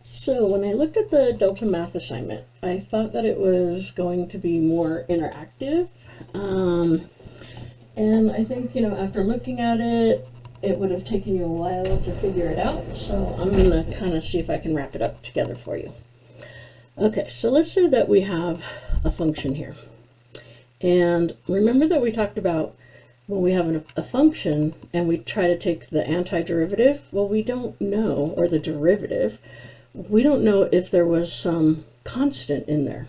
So when I looked at the Delta Math assignment, I thought that it was going to be more interactive. And I think, after looking at it, it would have taken you a while to figure it out. So I'm going to kind of see if I can wrap it up together for you. Okay, so let's say that we have a function here. And remember that we talked about when we have a function and we try to take the antiderivative, well, we don't know, or the derivative, we don't know if there was some constant in there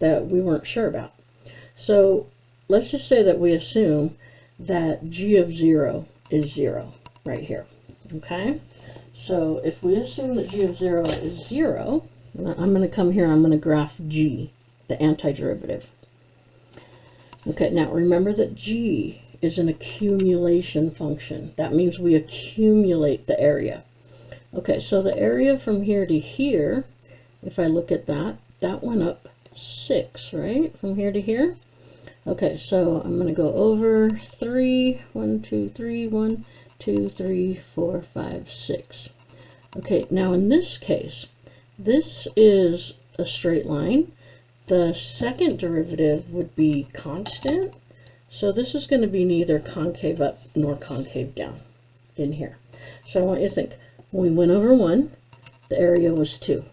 that we weren't sure about. So let's just say that we assume that g of 0 is 0 right here, okay? So if we assume that g of 0 is 0, I'm going to come here, I'm going to graph g, the antiderivative. Okay, now remember that g is an accumulation function. That means we accumulate the area. Okay, so the area from here to here, if I look at that, that went up 6, right? From here to here. Okay, so I'm going to go over 3, 1, 2, 3, 1, 2, 3, 4, 5, 6. Okay, now in this case, this is a straight line. The second derivative would be constant. So this is going to be neither concave up nor concave down in here. So I want you to think, when we went over 1, the area was 2.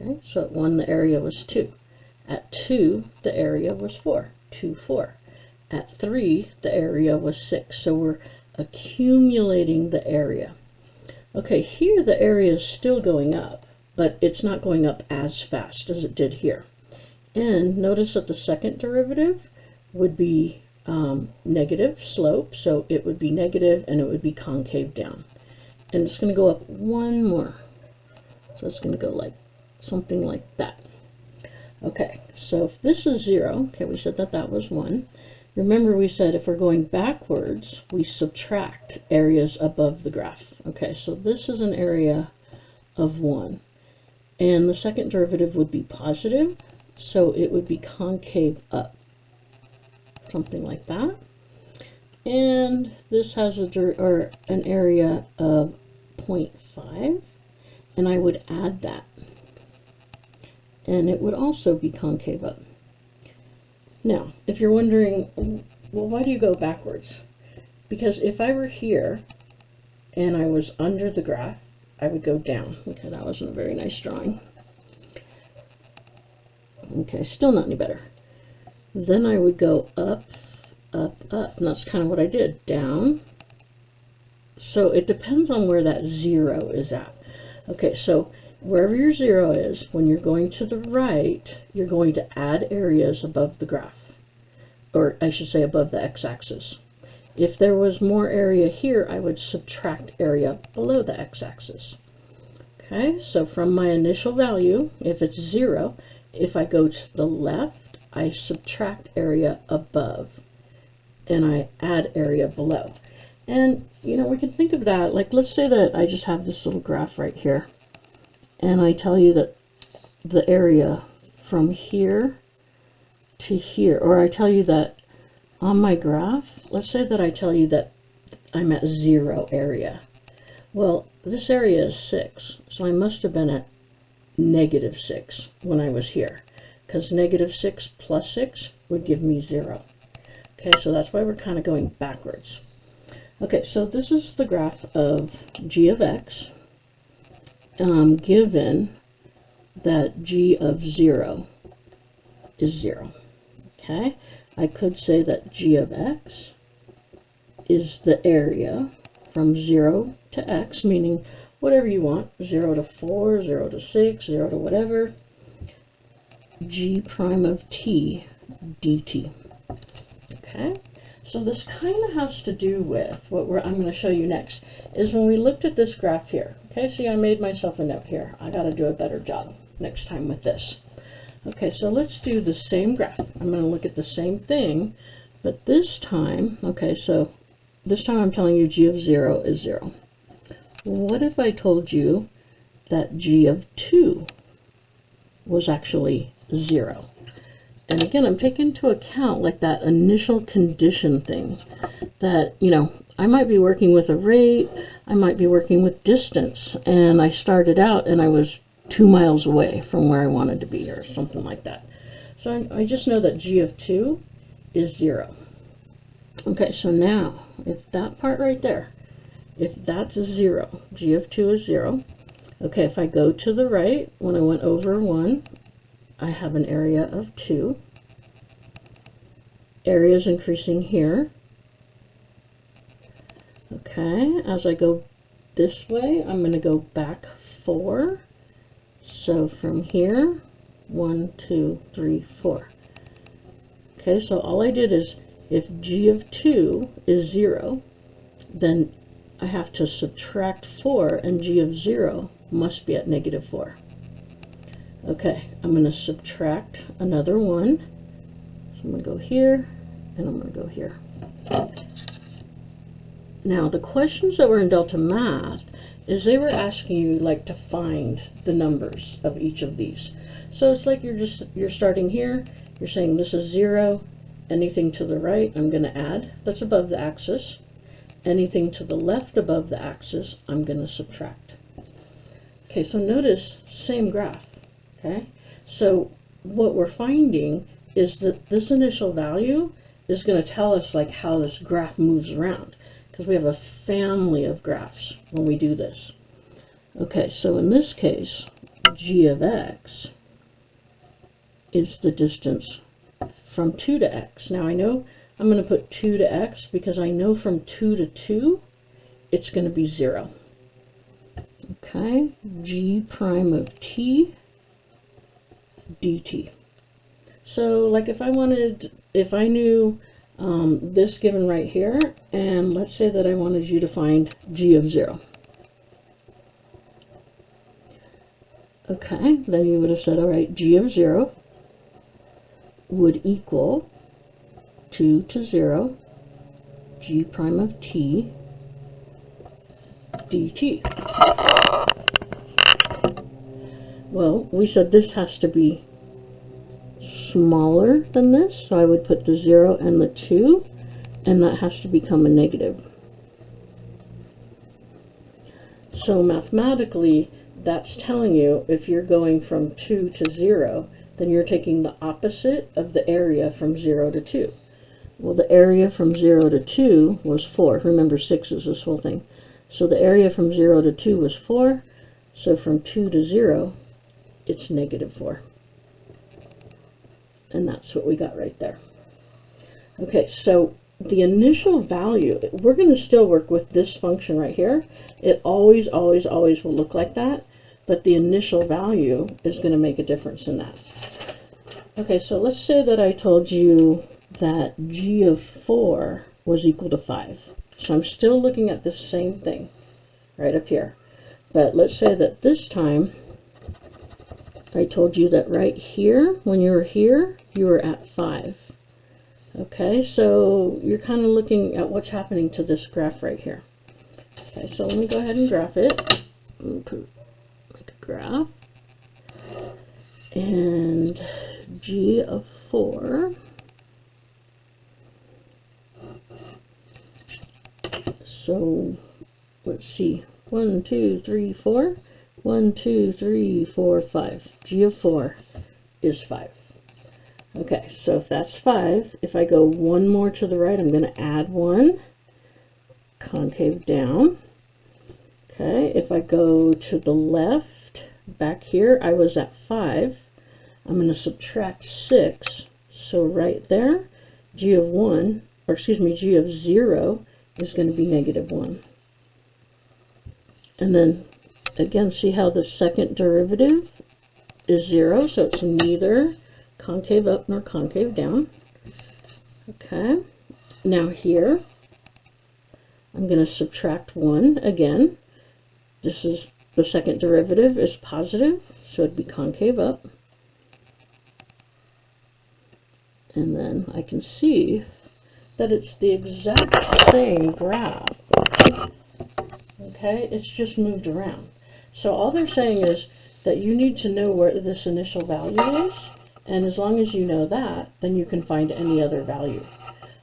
Okay, so at 1, the area was 2. At 2, the area was 4. 2, 4. At 3, the area was 6. So we're accumulating the area. Okay, here the area is still going up, but it's not going up as fast as it did here. And notice that the second derivative would be negative slope, so it would be negative and it would be concave down. And it's going to go up one more. So it's going to go like something like that. Okay, so if this is 0, okay, we said that that was 1. Remember we said if we're going backwards, we subtract areas above the graph. Okay, so this is an area of 1. And the second derivative would be positive, so it would be concave up. Something like that. And this has an area of 0.5, and I would add that. And it would also be concave up. Now, if you're wondering, well, why do you go backwards? Because if I were here and I was under the graph, I would go down. Okay, that wasn't a very nice drawing. Okay, still not any better. Then I would go up, up, up, and that's kind of what I did, down. So it depends on where that 0 is at. Okay, so wherever your 0 is, when you're going to the right, you're going to add areas above the graph, or I should say above the x-axis. If there was more area here, I would subtract area below the x-axis. Okay, so from my initial value, if it's 0, if I go to the left, I subtract area above and I add area below. And we can think of that, like let's say that I just have this little graph right here and I tell you that the area from here to here, or I tell you that on my graph, let's say that I tell you that I'm at 0 area. Well, this area is 6, so I must have been at -6 when I was here, because -6 plus 6 would give me 0. Okay, so that's why we're kind of going backwards. Okay, so this is the graph of g of x, given that g of 0 is 0. Okay, I could say that g of x is the area from 0 to x, meaning whatever you want, 0 to 4, 0 to 6, 0 to whatever, g prime of t dt. Okay, so this kind of has to do with what I'm going to show you next, is when we looked at this graph here. Okay, see, I made myself a note here. I got to do a better job next time with this. Okay, so let's do the same graph. I'm going to look at the same thing, but this time, okay, so this time I'm telling you g of 0 is 0. What if I told you that g of 2 was actually 0? And again, I'm taking into account like that initial condition thing that, I might be working with a rate, I might be working with distance, and I started out and I was 2 miles away from where I wanted to be, or something like that. So I just know that g of 2 is 0. Okay, so now, if that part right there, if that's 0, g of 2 is 0. Okay, if I go to the right, when I went over 1, I have an area of 2. Area is increasing here. Okay, as I go this way, I'm going to go back 4. So from here, 1, 2, 3, 4. Okay, so all I did is, if g of 2 is 0, then I have to subtract 4, and g of 0 must be at negative 4. Okay, I'm going to subtract another 1. So I'm going to go here, and I'm going to go here. Now, the questions that were in Delta Math is they were asking you like to find the numbers of each of these. So it's like you're starting here, you're saying this is 0, anything to the right I'm going to add, that's above the axis. Anything to the left above the axis, I'm going to subtract. Okay, so notice, same graph, okay? So what we're finding is that this initial value is going to tell us like how this graph moves around, because we have a family of graphs when we do this. Okay, so in this case, g of x is the distance from 2 to x. Now I know I'm going to put 2 to x because I know from 2 to 2 it's going to be 0. Okay, g prime of t dt. So like if I knew this given right here, and let's say that I wanted you to find g of 0. Okay, then you would have said, all right, g of 0 would equal 2 to 0 g prime of t dt. Well, we said this has to be smaller than this, so I would put the 0 and the 2, and that has to become a negative. So mathematically, that's telling you if you're going from 2 to 0, then you're taking the opposite of the area from 0 to 2. Well, the area from 0 to 2 was 4. Remember, 6 is this whole thing. So the area from 0 to 2 was 4. So from 2 to 0, it's negative 4. And that's what we got right there. Okay, so the initial value, we're going to still work with this function right here. It always, always, always will look like that, but the initial value is going to make a difference in that. Okay, so let's say that I told you that g of 4 was equal to 5. So I'm still looking at the same thing right up here. But let's say that this time I told you that right here, when you were here, you were at 5. Okay, so you're kind of looking at what's happening to this graph right here. Okay, so let me go ahead and graph it. Make a graph. And g of 4. So let's see. 1, 2, 3, 4. 1, 2, 3, 4, 5. G of 4 is 5. Okay, so if that's 5, if I go one more to the right, I'm going to add 1, concave down. Okay, if I go to the left, back here, I was at 5. I'm going to subtract 6. So right there, g of 1, or excuse me, g of 0 is going to be negative 1. And then, again, see how the second derivative is 0, so it's neither concave up nor concave down. Okay, now here, I'm going to subtract 1 again. This is, the second derivative is positive, so it'd be concave up. And then I can see that it's the exact same graph. Okay, it's just moved around. So all they're saying is that you need to know where this initial value is, and as long as you know that, then you can find any other value.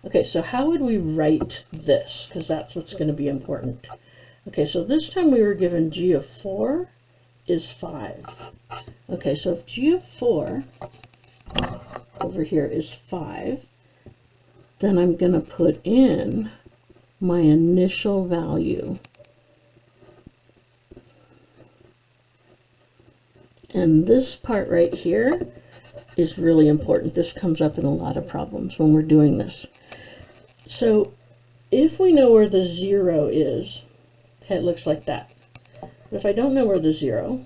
Okay, so how would we write this? Because that's what's going to be important. Okay, so this time we were given g of 4 is 5. Okay, so if g of 4 over here is 5, then I'm going to put in my initial value. And this part right here is really important. This comes up in a lot of problems when we're doing this. So if we know where the 0 is, okay, it looks like that. But if I don't know where the 0,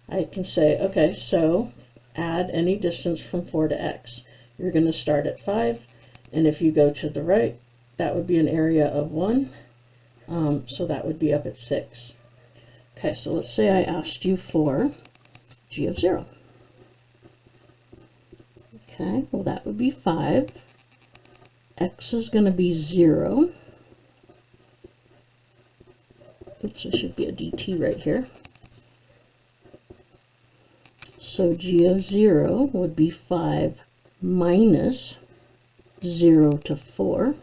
I can say, okay, so add any distance from 4 to x. You're going to start at 5, and if you go to the right, that would be an area of 1, so that would be up at 6. Okay, so let's say I asked you for g of 0. Okay, well that would be 5. X is going to be 0. Oops, there should be a dt right here. So g of 0 would be 5 minus 0 to 4.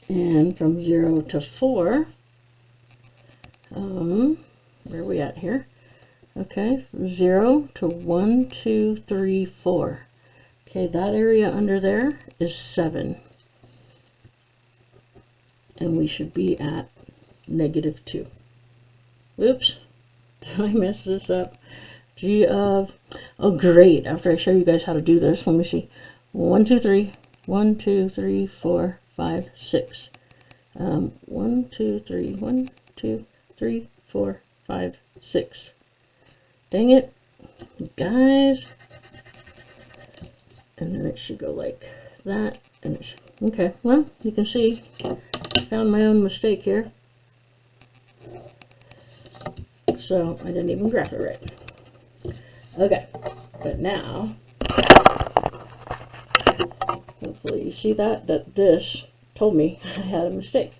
And from 0 to 4, where are we at here? Okay, 0 to 1, 2, 3, 4. Okay, that area under there is 7. And we should be at -2. Whoops, did I mess this up? G of, oh great, after I show you guys how to do this, let me see. 1, 2, 3, 1, 2, 3, 4, 5, 6. 1, 2, 3, 1, 2, 3, 4, 5, 6. Dang it, guys. And then it should go like that, and it should, okay, well, you can see, I found my own mistake here. So I didn't even graph it right. Okay, but now, hopefully you see that this told me I had a mistake.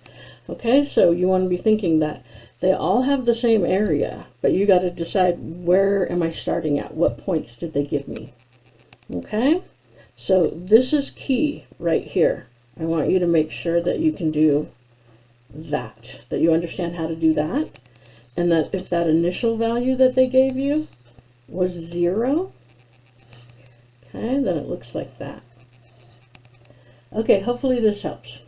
Okay, so you want to be thinking that they all have the same area, but you got to decide, where am I starting at? What points did they give me? Okay, so this is key right here. I want you to make sure that you can do that you understand how to do that, and that if that initial value that they gave you was 0, okay, then it looks like that. Okay, hopefully this helps.